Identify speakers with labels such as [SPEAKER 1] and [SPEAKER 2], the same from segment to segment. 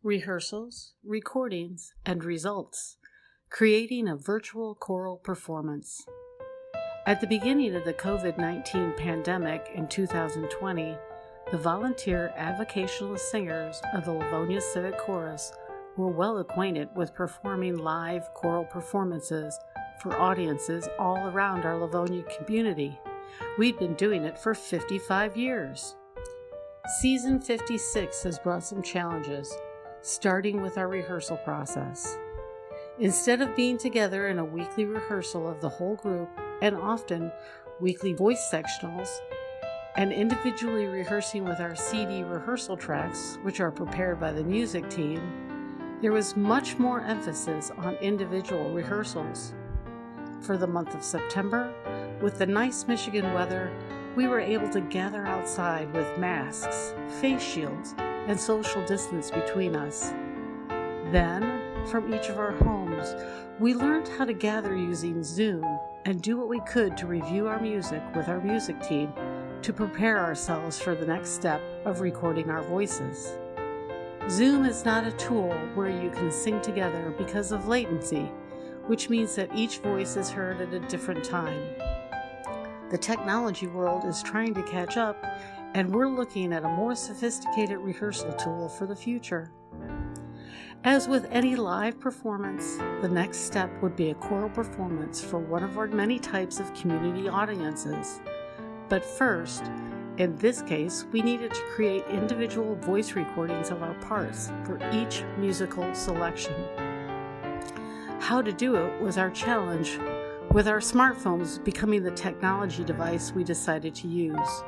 [SPEAKER 1] rehearsals, recordings, and results, creating a virtual choral performance. At the beginning of the COVID-19 pandemic in 2020, the volunteer avocational singers of the Livonia Civic Chorus were well acquainted with performing live choral performances for audiences all around our Livonia community. We'd been doing it for 55 years. Season 56 has brought some challenges, starting with our rehearsal process. Instead of being together in a weekly rehearsal of the whole group, and often weekly voice sectionals, and individually rehearsing with our CD rehearsal tracks, which are prepared by the music team, there was much more emphasis on individual rehearsals. For the month of September, with the nice Michigan weather, we were able to gather outside with masks, face shields, and social distance between us. Then, from each of our homes, we learned how to gather using Zoom and do what we could to review our music with our music team to prepare ourselves for the next step of recording our voices. Zoom is not a tool where you can sing together because of latency, which means that each voice is heard at a different time. The technology world is trying to catch up, and we're looking at a more sophisticated rehearsal tool for the future. As with any live performance, the next step would be a choral performance for one of our many types of community audiences. But first, in this case, we needed to create individual voice recordings of our parts for each musical selection. How to do it was our challenge, with our smartphones becoming the technology device we decided to use.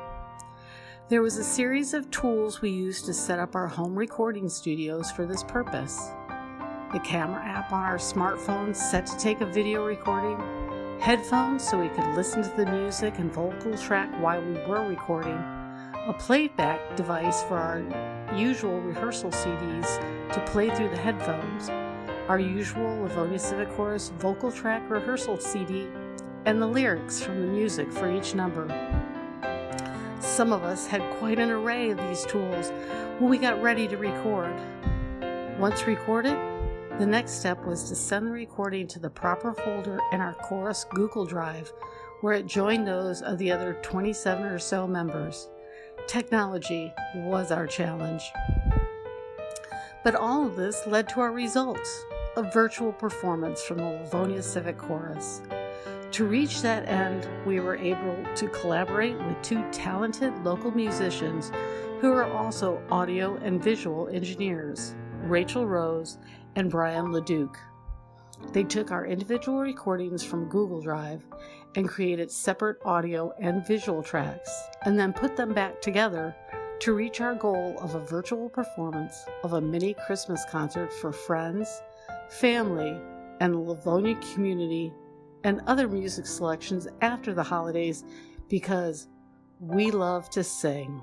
[SPEAKER 1] There was a series of tools we used to set up our home recording studios for this purpose. The camera app on our smartphones set to take a video recording, headphones so we could listen to the music and vocal track while we were recording, a playback device for our usual rehearsal CDs to play through the headphones, our usual Livonia Civic Chorus vocal track rehearsal CD, and the lyrics from the music for each number. Some of us had quite an array of these tools when we got ready to record. Once recorded, the next step was to send the recording to the proper folder in our chorus Google Drive, where it joined those of the other 27 or so members. Technology was our challenge. But all of this led to our results, a virtual performance from the Livonia Civic Chorus. To reach that end, we were able to collaborate with two talented local musicians who are also audio and visual engineers, Rachel Rose and Brian LeDuc. They took our individual recordings from Google Drive and created separate audio and visual tracks, and then put them back together to reach our goal of a virtual performance of a mini Christmas concert for friends, family, and the Livonia community, and other music selections after the holidays, because we love to sing.